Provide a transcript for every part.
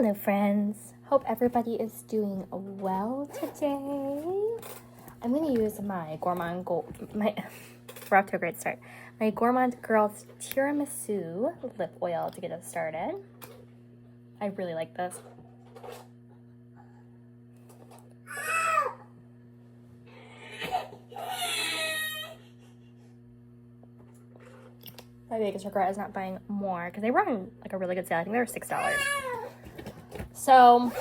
Hello friends, hope everybody is doing well today. I'm going to use my we're off to a great start, my Gourmand Girls Tiramisu lip oil to get us started. I really like this. My biggest regret is not buying more because they were on like a really good sale. I think they were $6. So,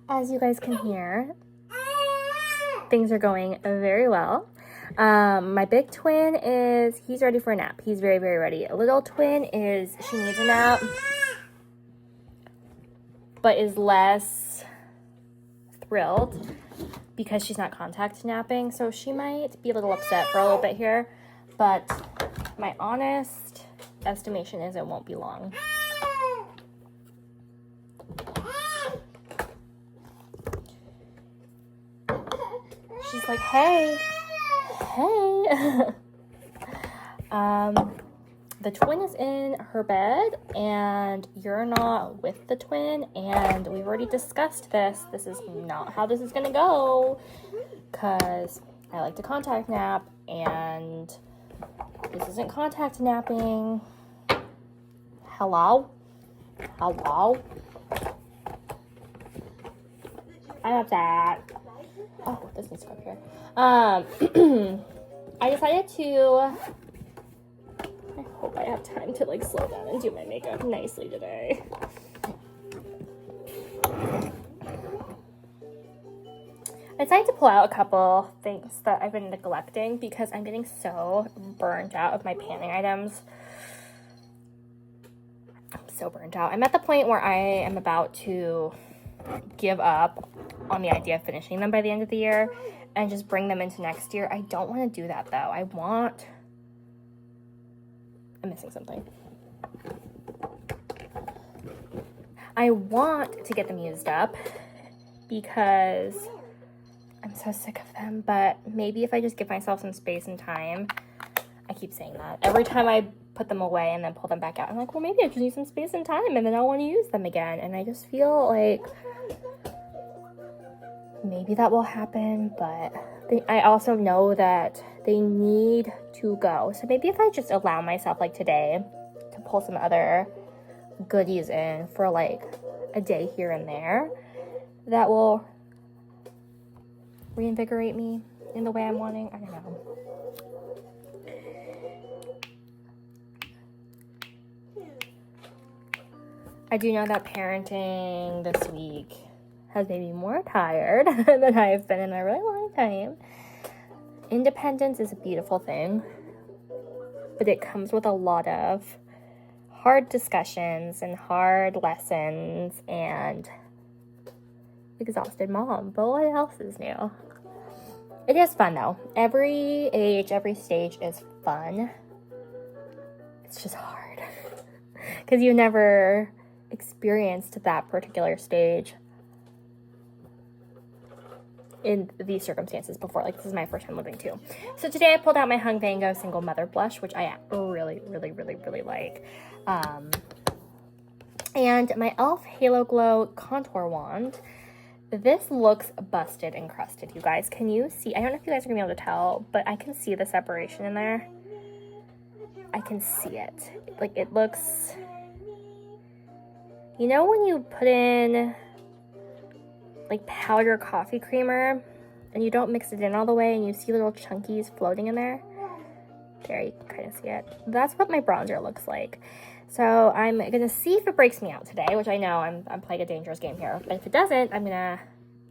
as you guys can hear, things are going very well. My big twin he's ready for a nap. He's very, very ready. A little twin she needs a nap, but is less thrilled because she's not contact napping. So she might be a little upset for a little bit here, but my honest estimation is it won't be long. She's like, hey. The twin is in her bed and you're not with the twin, and we've already discussed this. This is not how this is gonna go because I like to contact nap and this isn't contact napping. Hello? I'm upset. Oh, this needs to go up here. I decided to, I hope I have time to like slow down and do my makeup nicely today. I decided to pull out a couple things that I've been neglecting because I'm getting so burnt out of my panning items. I'm so burnt out. I'm at the point where I am about to give up on the idea of finishing them by the end of the year and just bring them into next year. I don't want to do that though. I'm missing something. I want to get them used up because I'm so sick of them, but maybe if I just give myself some space and time. I keep saying that. Every time I put them away and then pull them back out, I'm like, well, maybe I just need some space and time and then I'll want to use them again. And I just feel like maybe that will happen, but I also know that they need to go. So maybe if I just allow myself, like today, to pull some other goodies in for like a day here and there, that will reinvigorate me in the way I'm wanting. I don't know. I do know that parenting this week has made me more tired than I've been in a really long time. Independence is a beautiful thing, but it comes with a lot of hard discussions and hard lessons and exhausted mom. But what else is new? It is fun though. Every age, every stage is fun. It's just hard because you never experienced that particular stage in these circumstances before. Like, this is my first time living too. So today I pulled out my Hung Van Gogh Single Mother Blush, which I really, really, really, really like. And my e.l.f. Halo Glow Contour Wand. This looks busted and crusted, you guys. Can you see? I don't know if you guys are gonna be able to tell, but I can see the separation in there. I can see it. Like, it looks, you know when you put in like powder coffee creamer and you don't mix it in all the way and you see little chunkies floating in there? There, you can kind of see it. That's what my bronzer looks like. So I'm gonna see if it breaks me out today, which I know I'm playing a dangerous game here. But if it doesn't, I'm gonna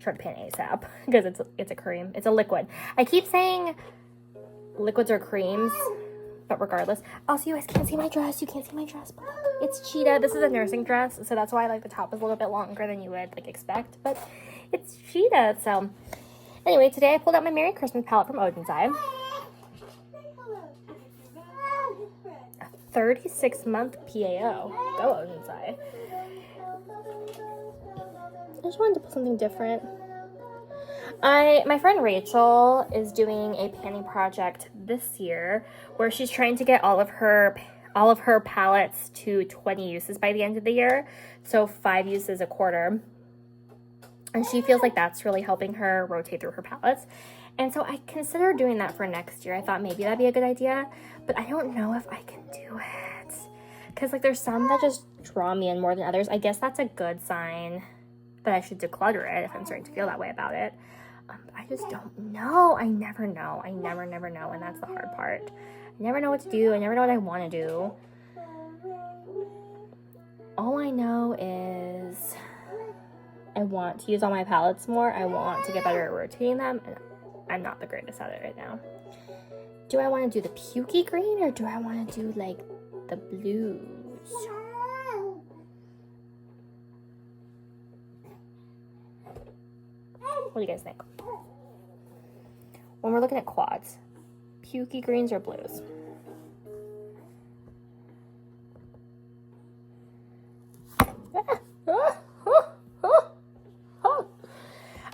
try to pan ASAP because it's a cream. It's a liquid. I keep saying liquids are creams, but regardless. Also, you guys can't see my dress. You can't see my dress, but look, it's cheetah. This is a nursing dress, so that's why like the top is a little bit longer than you would like expect, but it's cheetah. So anyway, today I pulled out my Merry Christmas palette from Odens. 36-month PAO. Go Odens. I just wanted to put something different. My friend Rachel is doing a panning project this year where she's trying to get all of all of her palettes to 20 uses by the end of the year. So 5 uses a quarter. And she feels like that's really helping her rotate through her palettes. And so I considered doing that for next year. I thought maybe that'd be a good idea, but I don't know if I can do it. Because like there's some that just draw me in more than others. I guess that's a good sign that I should declutter it if I'm starting to feel that way about it. I just don't know. I never know. I never know. And that's the hard part. I never know what to do. I never know what I want to do. All I know is I want to use all my palettes more. I want to get better at rotating them. And I'm not the greatest at it right now. Do I want to do the pukey green or do I want to do like the blues? What do you guys think? When we're looking at quads, pukey greens or blues?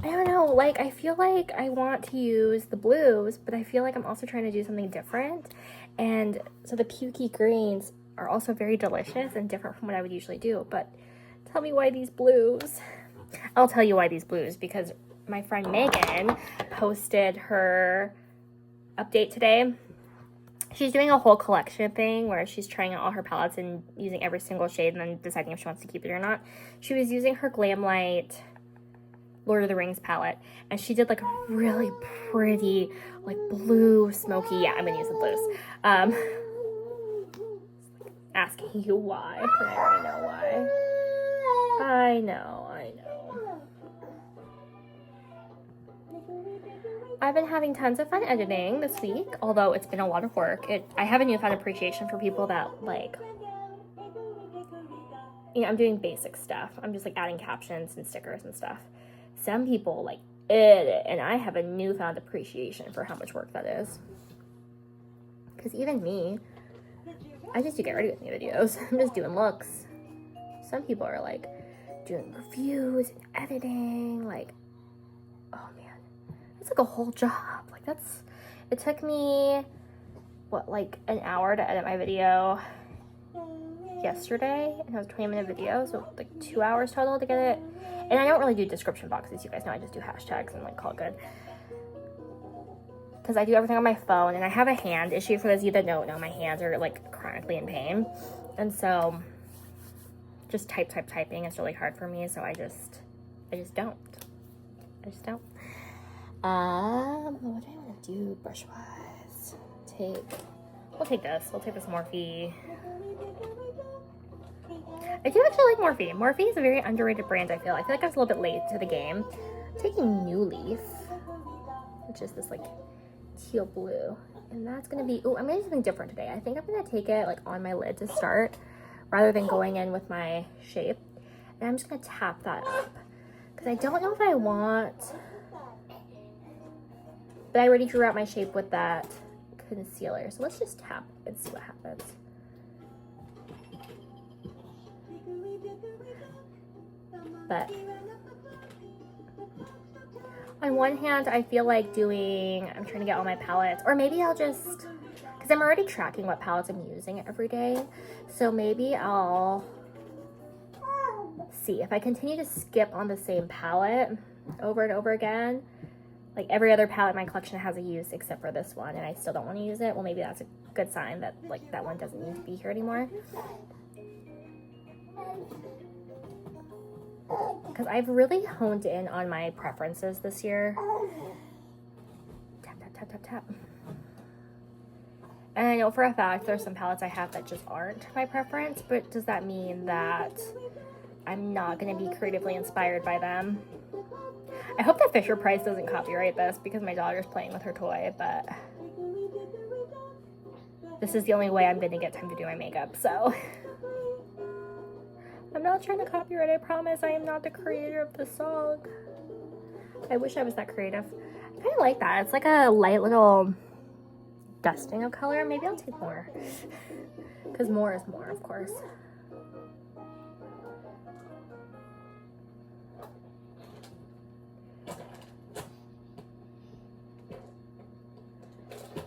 I don't know, like I feel like I want to use the blues, but I feel like I'm also trying to do something different. And so the pukey greens are also very delicious and different from what I would usually do. But tell me why these blues. I'll tell you why these blues, because my friend Megan posted her update today. She's doing a whole collection thing where she's trying out all her palettes and using every single shade and then deciding if she wants to keep it or not. She was using her Glam Light Lord of the Rings palette, and she did like a really pretty like blue smoky, yeah, I'm gonna use the blues. Asking you why, but I already know why. I know. I've been having tons of fun editing this week, although it's been a lot of work. I have a newfound appreciation for people that like, you know, I'm doing basic stuff. I'm just like adding captions and stickers and stuff. Some people like edit, and I have a newfound appreciation for how much work that is. Because even me, I just do get ready with me videos. I'm just doing looks. Some people are like doing reviews and editing, like, oh man, it's like a whole job. Like it took me, what, like an hour to edit my video yesterday, and it was a 20-minute video, so like 2 hours total to get it. And I don't really do description boxes, you guys know. I just do hashtags and like call it good. Because I do everything on my phone, and I have a hand issue. For those of you that don't know, my hands are like chronically in pain. And so just typing is really hard for me, so I just don't. What do I want to do brush wise? We'll take this Morphe. I do actually like Morphe. Morphe is a very underrated brand, I feel. I feel like I was a little bit late to the game. I'm taking New Leaf, which is this like teal blue. And that's going to be, I'm going to do something different today. I think I'm going to take it like on my lid to start rather than going in with my shape. And I'm just going to tap that up. Because I don't know if I want, but I already drew out my shape with that concealer. So let's just tap and see what happens. But on one hand, I feel like I'm trying to get all my palettes, or maybe I'll just, because I'm already tracking what palettes I'm using every day. So maybe I'll see if I continue to skip on the same palette over and over again. Like every other palette in my collection has a use except for this one, and I still don't want to use it. Well, maybe that's a good sign that like that one doesn't need to be here anymore. Because I've really honed in on my preferences this year. Tap, tap, tap, tap, tap. And I know for a fact there's some palettes I have that just aren't my preference, but does that mean that I'm not going to be creatively inspired by them? I hope that Fisher Price doesn't copyright this because my daughter's playing with her toy, but this is the only way I'm going to get time to do my makeup, so I'm not trying to copyright, I promise. I am not the creator of the song. I wish I was that creative. I kind of like that. It's like a light little dusting of color. Maybe I'll take more. Because more is more, of course.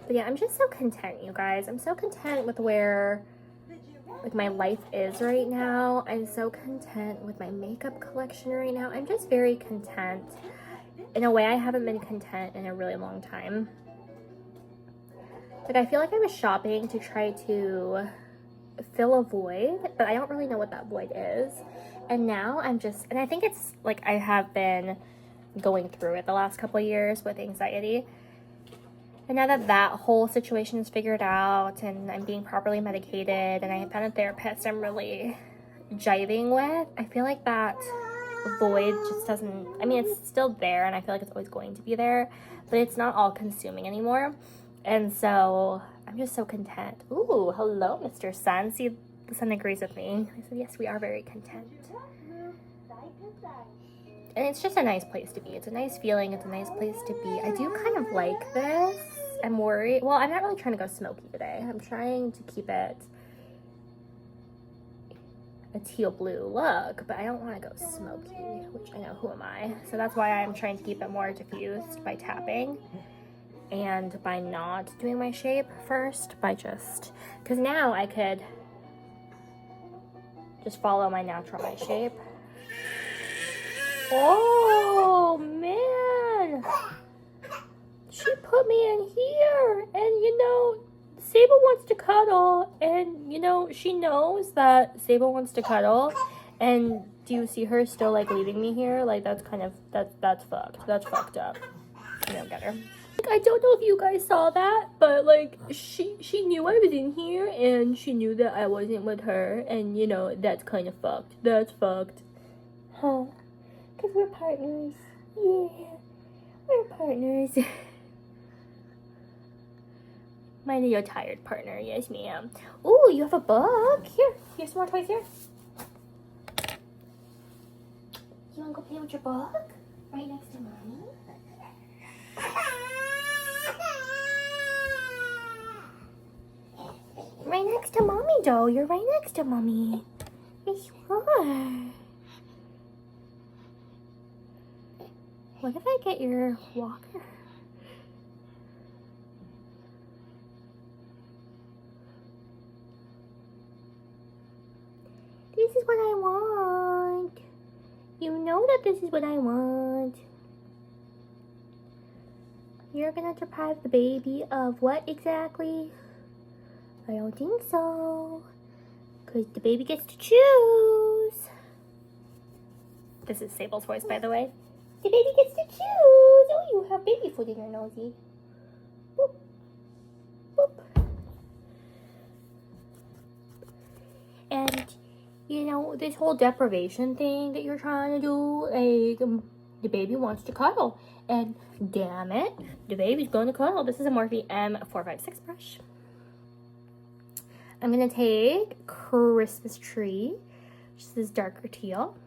But yeah, I'm just so content, you guys. I'm so content with where like my life is right now. I'm so content with my makeup collection right now. I'm just very content. In a way, I haven't been content in a really long time. Like, I feel like I was shopping to try to fill a void, but I don't really know what that void is. And now I'm just, and I think it's like I have been going through it the last couple of years with anxiety. And now that that whole situation is figured out and I'm being properly medicated and I found a therapist I'm really jiving with, I feel like that void just doesn't, I mean, it's still there and I feel like it's always going to be there, but it's not all consuming anymore. And so I'm just so content. Ooh, hello, Mr. Sun. See, the sun agrees with me. I said, yes, we are very content. And it's just a nice place to be. It's a nice feeling. It's a nice place to be. I do kind of like this. I'm worried. Well, I'm not really trying to go smoky today. I'm trying to keep it a teal blue look, but I don't want to go smoky, which I know, who am I? So that's why I'm trying to keep it more diffused by tapping and by not doing my shape first, by just, because now I could just follow my natural eye shape. Oh, man. She put me in here. And, you know, Sable wants to cuddle. And, you know, she knows that Sable wants to cuddle. And do you see her still, like, leaving me here? Like, that's kind of, that's fucked. That's fucked up. I don't get her. Like, I don't know if you guys saw that, but, like, she knew I was in here. And she knew that I wasn't with her. And, you know, that's kind of fucked. That's fucked. Huh. Because we're partners. Yeah. We're partners. My little tired partner. Yes, ma'am. Ooh, you have a book. Here. Here's some more toys here. You want to go play with your book? Right next to Mommy? Right next to Mommy, though. You're right next to Mommy. Yes, you are. What if I get your walker? This is what I want. You know that this is what I want. You're gonna deprive the baby of what exactly? I don't think so. Because the baby gets to choose. This is Sable's voice, by the way. The baby gets to choose. Oh, you have baby food in your nosy. Boop. Boop. And, you know, this whole deprivation thing that you're trying to do, like, the baby wants to cuddle. And, damn it, the baby's going to cuddle. This is a Morphe M456 brush. I'm going to take Christmas Tree, which is this darker teal.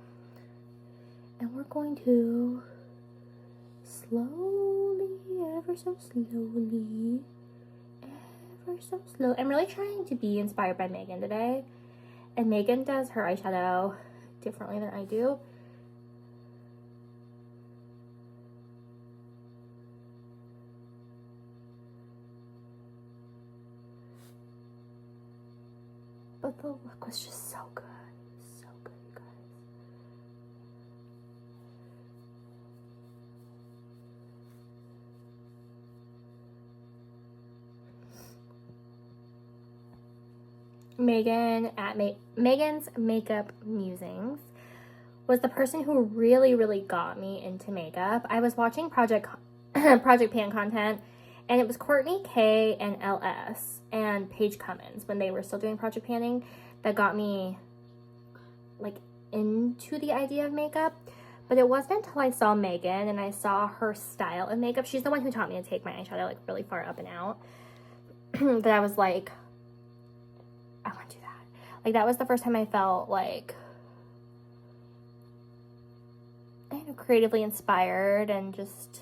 And we're going to slowly, ever so slowly, ever so slow. I'm really trying to be inspired by Megan today. And Megan does her eyeshadow differently than I do. But the look was just so good. So good, you guys. Megan at Megan's Makeup Musings was the person who really got me into makeup. I was watching Project Pan content, and it was Courtney K and LS and Paige Cummins when they were still doing Project Panning that got me like into the idea of makeup. But it wasn't until I saw Megan and I saw her style of makeup. She's the one who taught me to take my eyeshadow like really far up and out. That I was like, I want to do that. Like, that was the first time I felt like, I don't know, creatively inspired and just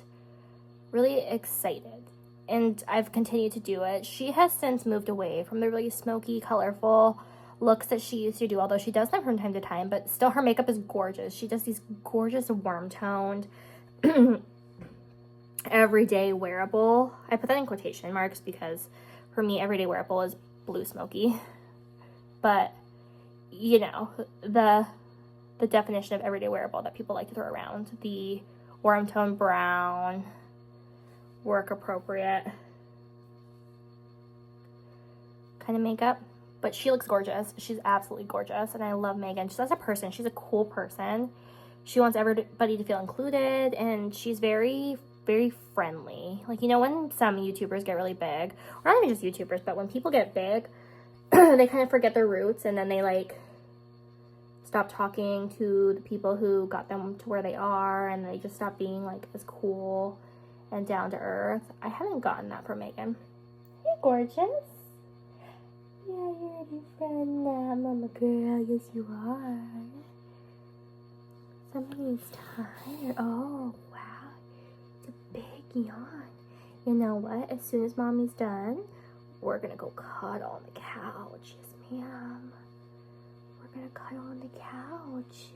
really excited. And I've continued to do it. She has since moved away from the really smoky, colorful looks that she used to do, although she does them from time to time, but still her makeup is gorgeous. She does these gorgeous warm-toned, everyday wearable. I put that in quotation marks because for me, everyday wearable is blue smoky. But you know, the definition of everyday wearable that people like to throw around. The warm tone brown, work appropriate kind of makeup. But she looks gorgeous. She's absolutely gorgeous. And I love Megan. Just as a person, she's a cool person. She wants everybody to feel included. And she's very, very friendly. Like, you know, when some YouTubers get really big, or not even just YouTubers, but when people get big, they kind of forget their roots. And then they, like, stop talking to the people who got them to where they are. And they just stop being, like, as cool and down to earth. I haven't gotten that from Megan. You're gorgeous. Yeah, you're a new friend now, mama girl. Yes, you are. Somebody's tired. Oh, wow. It's a big yawn. You know what? As soon as mommy's done, we're gonna go cuddle on the couch. Yes, ma'am. We're gonna cuddle on the couch.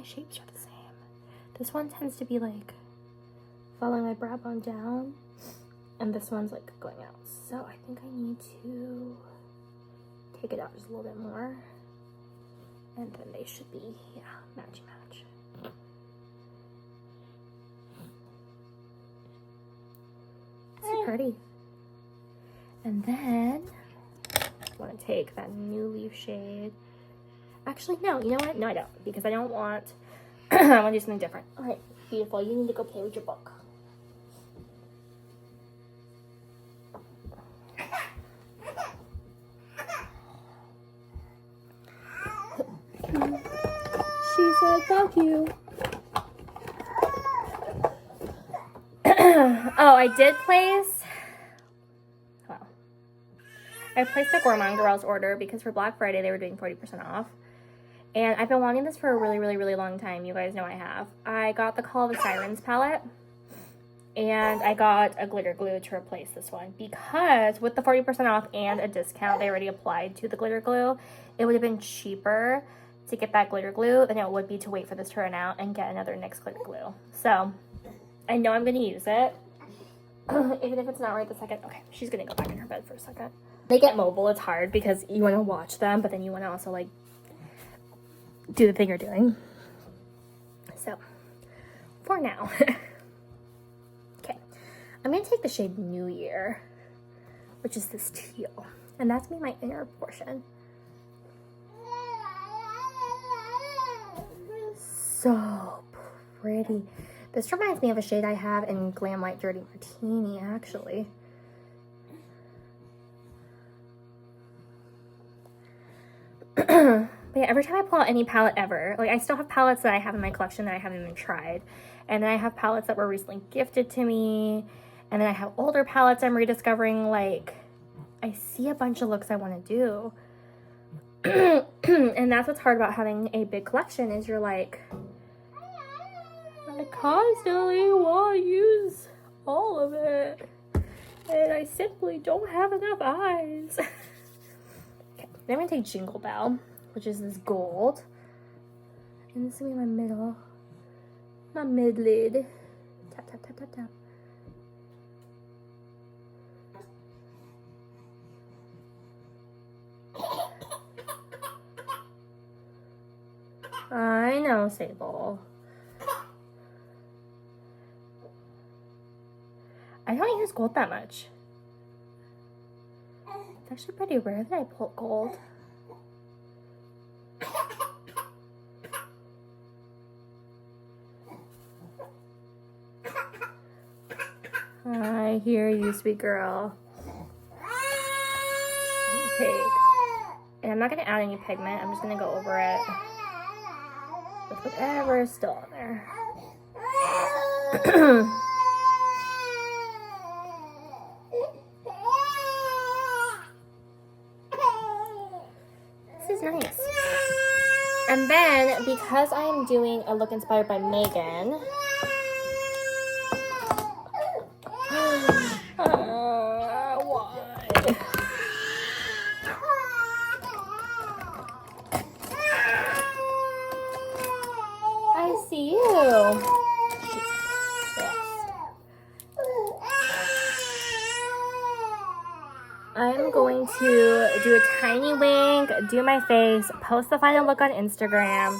Shapes are the same. This one tends to be like following my brow bone down, and this one's like going out. So I think I need to take it out just a little bit more, and then they should be, yeah, matchy match. It's pretty. And then I want to take that new leaf shade. Actually, no, you know what? No, I don't, because I don't want, I want to do something different. All right, beautiful. You need to go play with your book. She said, fuck you. Oh, I did place, well, I placed a Gourmand Girls order because for Black Friday, they were doing 40% off. And I've been wanting this for a really, really, really long time. You guys know I have. I got the Call of the Sirens palette. And I got a glitter glue to replace this one. Because with the 40% off and a discount they already applied to the glitter glue, it would have been cheaper to get that glitter glue than it would be to wait for this to run out and get another NYX glitter glue. So, I know I'm going to use it. Even if it's not right this second. Okay, she's going to go back in her bed for a second. They get mobile. It's hard because you want to watch them, but then you want to also, like, do the thing you're doing. So, for now. Okay, I'm going to take the shade New Year, which is this teal. And that's me, my inner portion. So pretty. This reminds me of a shade I have in Glam Light Dirty Martini, actually. But yeah, every time I pull out any palette ever, like I still have palettes that I have in my collection that I haven't even tried. And then I have palettes that were recently gifted to me. And then I have older palettes I'm rediscovering. Like, I see a bunch of looks I want to do. And that's what's hard about having a big collection is you're like, I constantly want to use all of it. And I simply don't have enough eyes. Okay, then I'm going to take Jingle Bell, which is this gold. And this is going to be my middle. My mid lid. Tap, tap, tap, tap, tap. I know, Sable. I don't use gold that much. It's actually pretty rare that I pull gold. I hear you, sweet girl. Take. And I'm not going to add any pigment. I'm just going to go over it with whatever is still on there. This is nice. And then, because I am doing a look inspired by Megan, I see you. Yes. I'm going to do a tiny wink, do my face, post the final look on Instagram.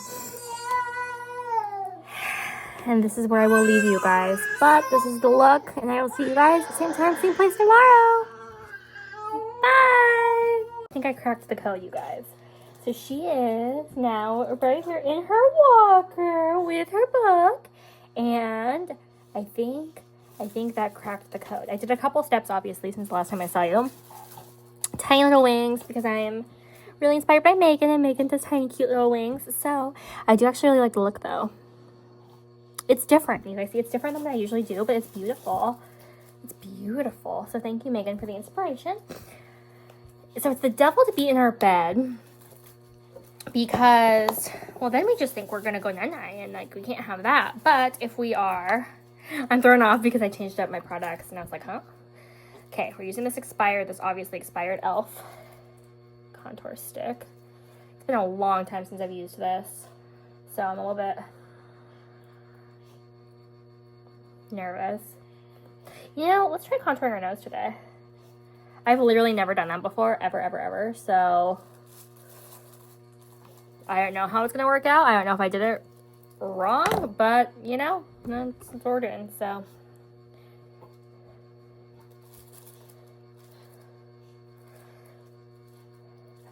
And this is where I will leave you guys. But this is the look, and I will see you guys same time, same place tomorrow. Bye! I think I cracked the code, you guys. So she is now right here in her walker with her book. And I think that cracked the code. I did a couple steps, obviously, since the last time I saw you. Tiny little wings, because I am really inspired by Megan, and Megan does tiny cute little wings. So I do actually really like the look, though. It's different, you guys see, it's different than what I usually do, but it's beautiful. It's beautiful. So thank you, Megan, for the inspiration. So it's the devil to be in our bed, because, well, then we just think we're gonna go night-night, and like we can't have that. But if we are, I'm thrown off because I changed up my products, and I was like, huh? Okay, we're using this obviously expired e.l.f. contour stick. It's been a long time since I've used this, so I'm a little bit nervous. You know, let's try contouring our nose today. I've literally never done that before, ever, so I don't know how it's gonna work out. I don't know if I did it wrong, but you know, that's what we're doing, so.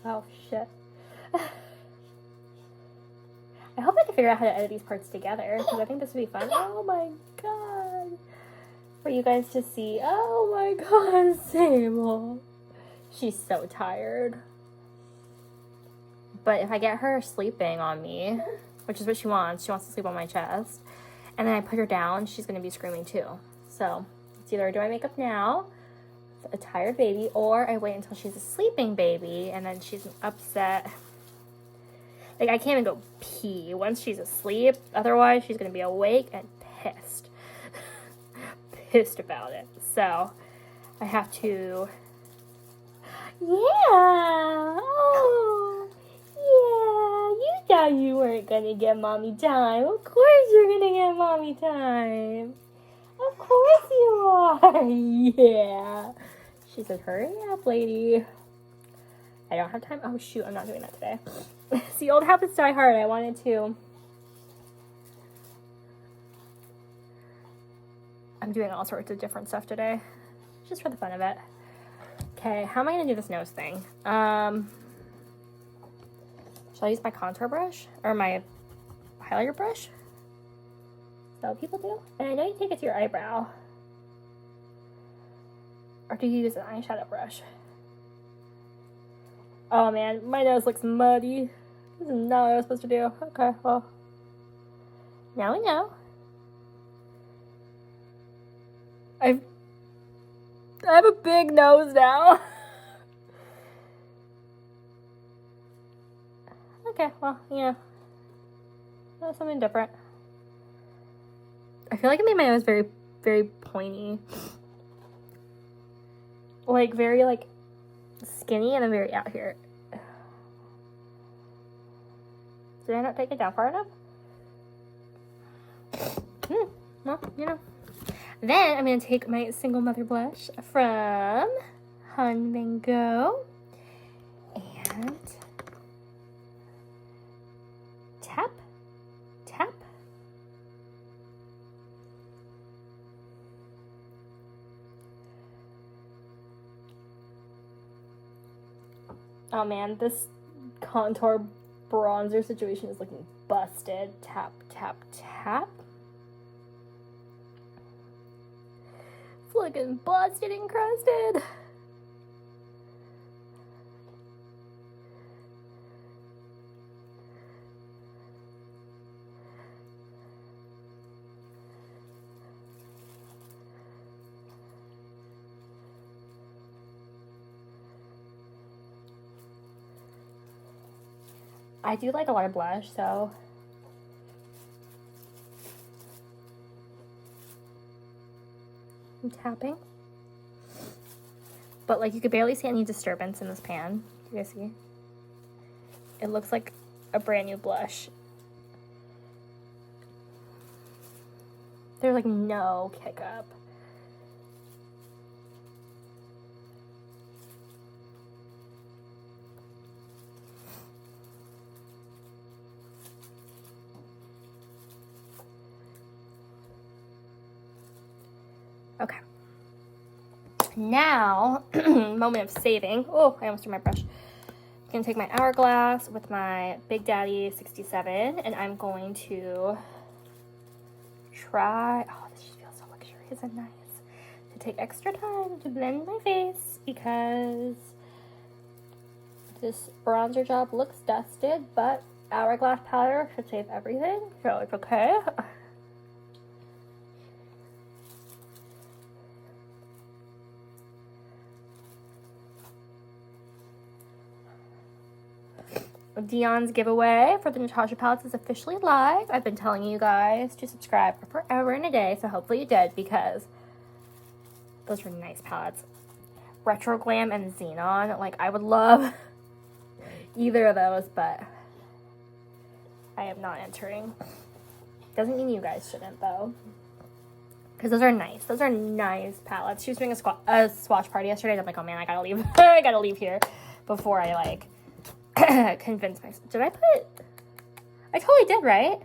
Oh, shit. I hope I can figure out how to edit these parts together, because I think this would be fun. Oh my god. For you guys to see. Oh my god, Sable. She's so tired. But if I get her sleeping on me, which is what she wants to sleep on my chest, and then I put her down, she's going to be screaming too. So, it's either do I make up now, a tired baby, or I wait until she's a sleeping baby and then she's upset. Like, I can't even go pee once she's asleep, otherwise she's gonna be awake and pissed. Pissed about it. So I have to, you thought you weren't gonna get mommy time. Of course you're gonna get mommy time. Of course you are. Yeah. She said, hurry up, lady. I don't have time. Oh, shoot. I'm not doing that today. See, old habits die hard. I wanted to. I'm doing all sorts of different stuff today. Just for the fun of it. Okay, how am I going to do this nose thing? Shall I use my contour brush? Or my highlighter brush? Is that what people do? And I know you take it to your eyebrow. Or do you use an eyeshadow brush? Oh man, my nose looks muddy. This is not what I was supposed to do. Okay, well. Now we know. I have a big nose now. Okay, well, yeah. That's something different. I feel like it made my nose very, very pointy. Like, very, like, skinny and then very out here. Did I not take it down far enough? Well, you know. Then I'm going to take my single mother blush from Hun Bingo and tap. Oh man, this contour bronzer situation is looking busted. Tap. It's looking busted and crusted. I do like a lot of blush, so I'm tapping. But like you could barely see any disturbance in this pan. You guys see? It looks like a brand new blush. There's like no kick up. Okay. Now, moment of saving. Oh, I almost threw my brush. I'm going to take my Hourglass with my Big Daddy 67, and I'm going to try, oh, this just feels so luxurious and nice, to take extra time to blend my face because this bronzer job looks dusted, but Hourglass powder should save everything, so it's okay. Dion's giveaway for the Natasha palettes is officially live. I've been telling you guys to subscribe for forever and a day, so hopefully you did because those are nice palettes. Retro Glam and Xenon, like I would love either of those, but I am not entering. Doesn't mean you guys shouldn't though, because those are nice. Those are nice palettes. She was doing a swatch party yesterday. I'm like, oh man, I gotta leave. I gotta leave here before I like convince myself. Did I put? I totally did, right?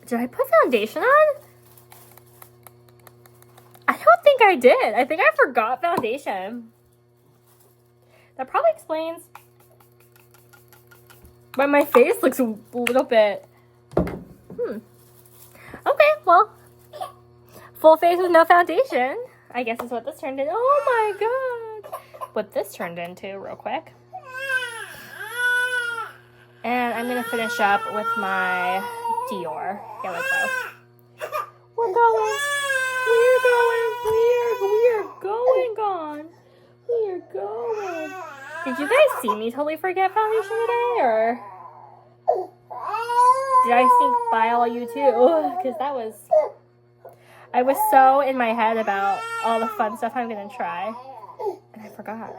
Did I put foundation on? I don't think I did. I think I forgot foundation. That probably explains why my face looks a little bit. Okay, well, full face with no foundation, I guess is what this turned into. Oh my god. What this turned into real quick. And I'm gonna finish up with my Dior Yellow Glow. We're going. We're going. Did you guys see me totally forget foundation today, or did I sneak by all you too? Because I was so in my head about all the fun stuff I'm gonna try, and I forgot.